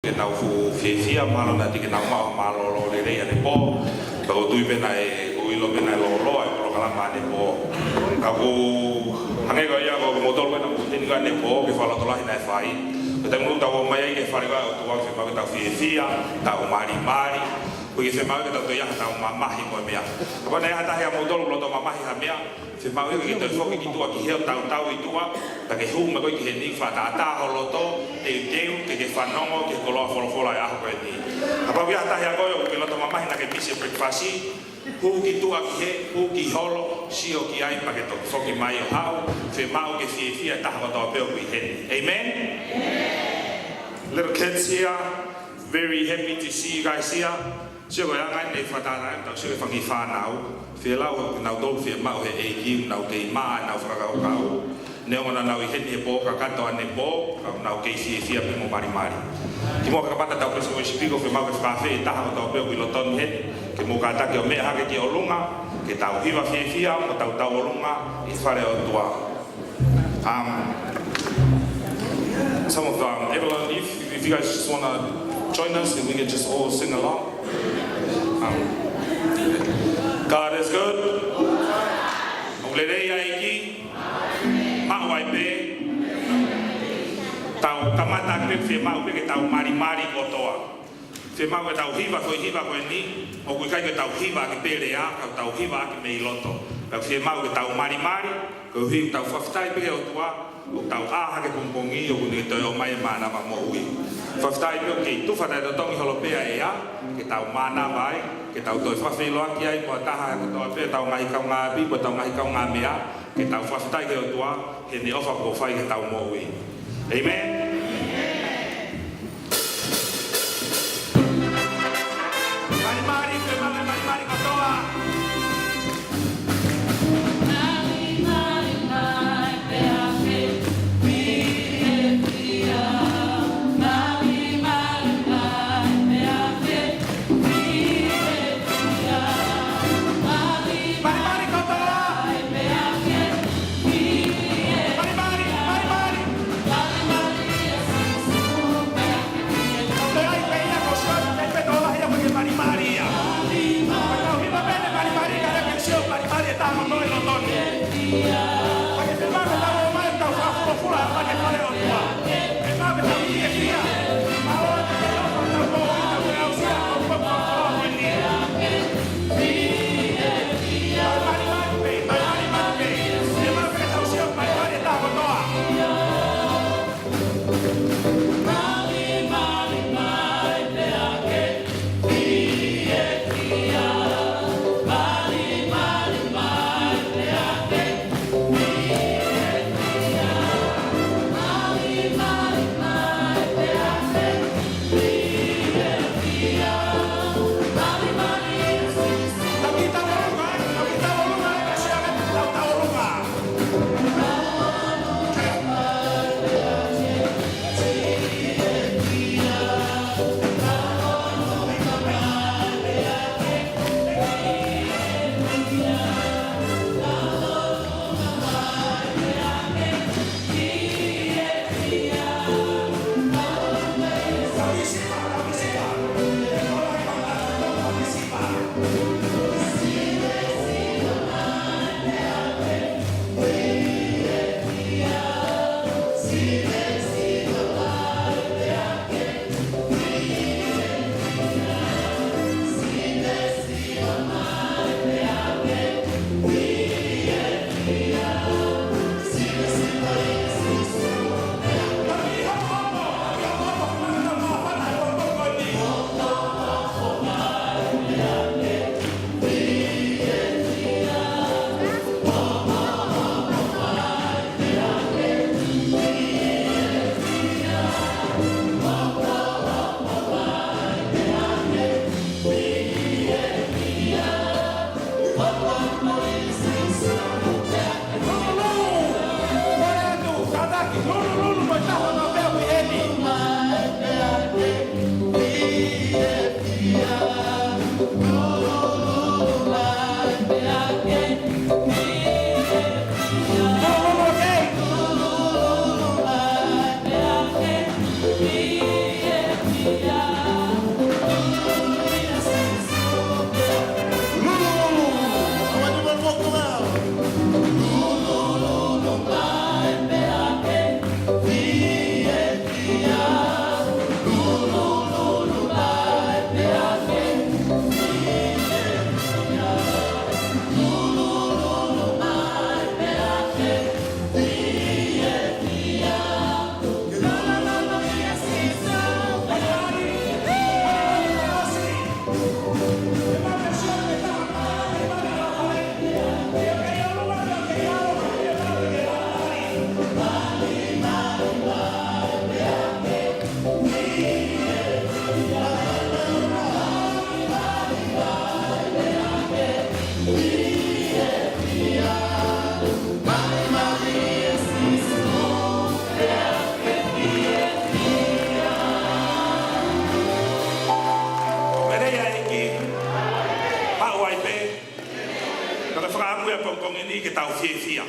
ke nau fu fia malo na tike nau malo lo le le po ka o tui pena e o ilo pena lo lo e pro kala mane po ka ko hange ga ya ko motor ko na putin ga ne po ke fala to la ina fai ko ta mu ta o mai ke fala ga to wa se ma ta fia ta o mari mari ko ke se ma ke ta to ya ta o mama hi mo mea ko na ya ta ya motor lo to mama hi ha mea se ma ke to fo ki tu ki he ta i tu ta ke hu ma ko ki he ni fa ta ho lo to e teu ke fa no ke ko lo fo la ya ko ni apa via ta ya ko ke lo to mama hi na ke bisi breakfast hu ki tu ki he hu ki holo si o ki ai pa ke to fo ki mai hau fe ma ke fia ta ho to pe o ki he amen. Little kids here, very happy to see you guys here. So I am going to say that we are now. We are now doing the mau he eki now ke ma now fraga kau. Neo na now he ni po ka kato ane po now ke si pe mo mari mari. Ki mo ka pata tau peso we speak of mau ke cafe ta ha tau pe we loton he ke mo ka ta ke o me ha ke ti olunga ke tau hiva fia mo tau olunga I fare o tua. Some of everyone, if you guys just want to join us, and we can just all sing along. God is good. Olere yaiki. Mawai pe. Tau kamata pe fe mau pe ke tau mari mari kotoa. Fe mau ke tau hiva ko ni. O ku kai ke tau hiva ke pele a ka tau hiva ke me loto. Ka fe mau ke tau mari mari. Ko hi tau faftai pe o tua. O tau aha ke pumpongi o ni to o mai mana ma mo ui. Faftai pe ke tu fa dai to tongi holopea e a ke tau mana vai ke tau to fa fe lo aki ai ko taha ko to pe tau ngai ka nga bi ko tau ngai ka nga mea ke tau faftai ke o tua he ni ofa ko fai ke tau mo ui. Amen. pongpong ini ke tau fia.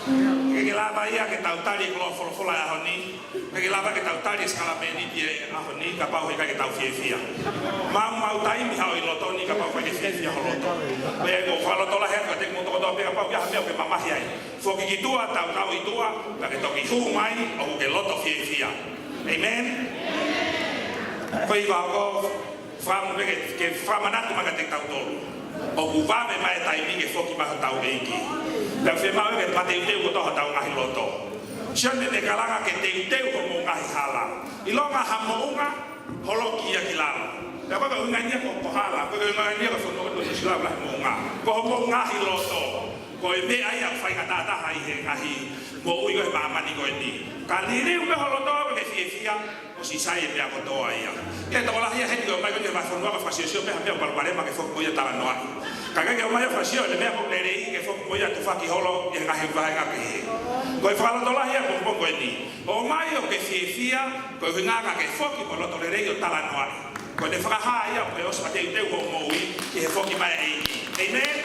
Ke lava ia ke tau tali ko fola ahoni. Ke lava ke tau tali skala meni dia ahoni ka pau ke tau fia. Mau tai mi hau ilo toni ka pau ke fia holoto. Be ko falo tola he ka te mo to pe ka pau ya me ke mama hiai. Fo ki tua tau itua ka ke toki hu mai o ke loto fia. Amen. Foi vago fam ke famanatu maka te tau tolu. O buvave mai tai mi ke foki ma tau eiki. La fe mau ke pate teu ko to tau ngahi loto. Sione ne kalanga ke teu ko mo ngahi hala. Ilonga hamounga holoki ya kilala. Ya ba ko ngania ko hala, ko ngania ko sono ko silala mo nga. Ko mo ngahi loto. Ko me ai a fai ka tata hai he ngahi. Mo ui ko ba mani ko ni. Kalire u me holoto ke fia o si sai me ko to ai. Ke to la ya he ko mai ko ba fono ba fasio me ha me palpare ma ke fo ko ya tala no. Kaka ke mai fasio le me ko le rei ke fo ko ya tu fa ki holo e ngahi ba ga ke. Ko fa la to la ya ko ko ni. O mai o ke fia ko nga ke fo ki ko lo to le rei o tala no. Ko de fa ha ya ko o sa te ko mo ui ke fo ki mai ai. Amen.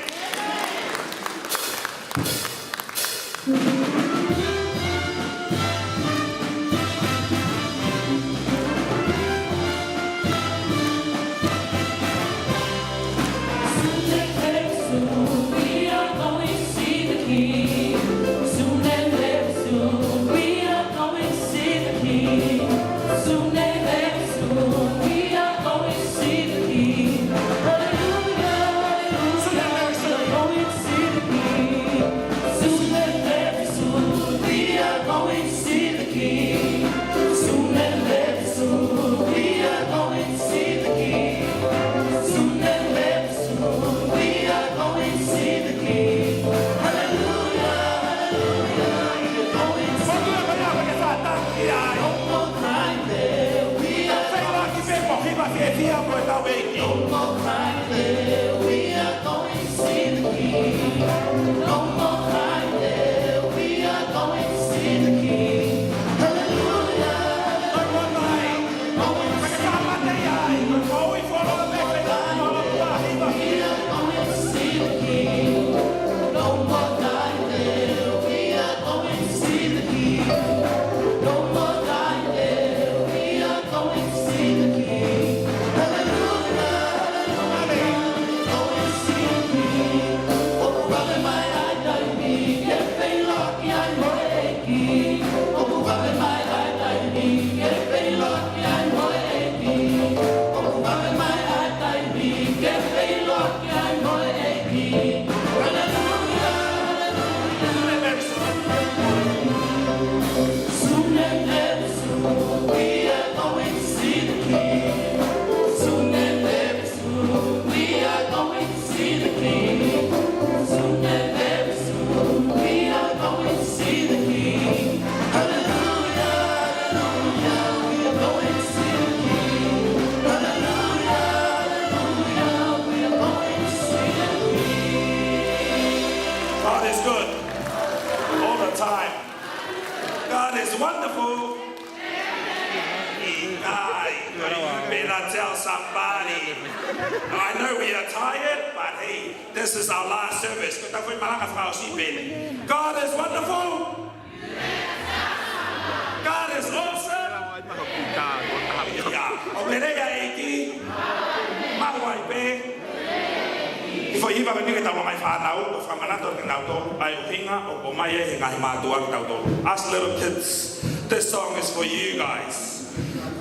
Us little kids, this song is for you guys.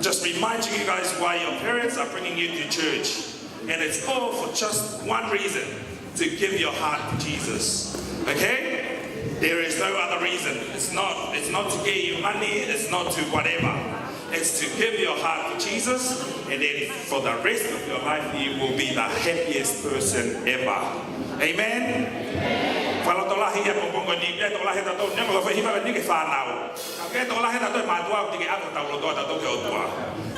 Just reminding you guys why your parents are bringing you to church. And it's all for just one reason, to give your heart to Jesus. Okay? There is no other reason. It's not to get you money, it's not to whatever. It's to give your heart to Jesus, and then for the rest of your life, you will be the happiest person ever. Amen? Kalau tolah hiya pongpong ni, tolah hiya tahu ni kalau hiya ni ke fanau. Kalau tolah hiya tahu matua, tiga aku tahu lo tahu ke otua.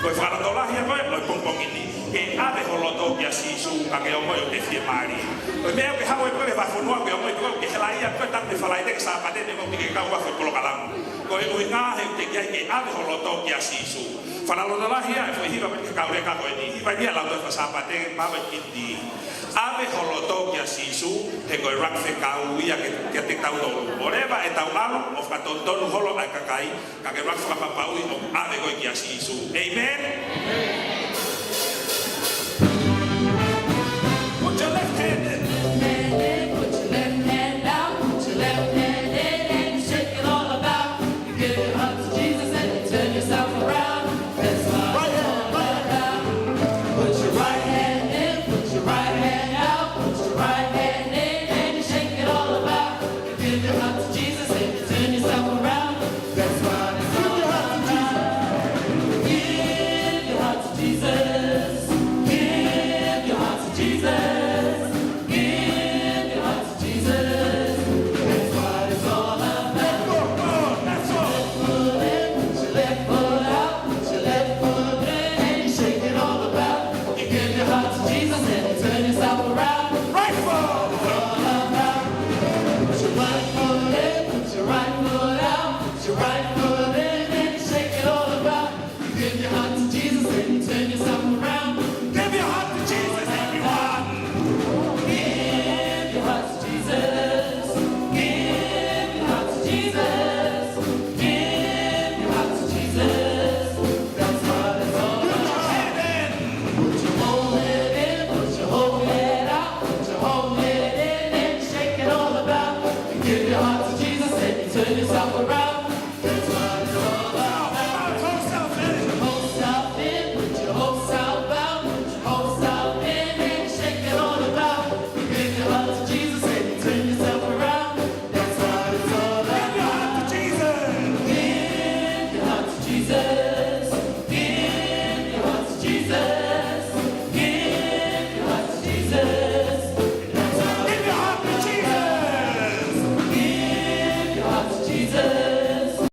Kalau tolah hiya kau pongpong ini, ke ada kalau tahu dia sisu, kakek omo yo ke fie mari. Kalau dia ke hawa kau ke bafunua ke omo itu ke helai ya kau tak difalai dek sahabat dia kau tiga kau ke pulau kalam. ko e nga he te kia ke ave holoto kia sisu fala lo la hia e foi hiva pe ka ore ka ko ni hiva dia la to fa sapate ma ba kiti ave holoto kia sisu he ko rak fe ka uia ke te tau do oreba e tau alo o fa ton holo a kakai ka ke rak fa pa ui o ave ko kia sisu amen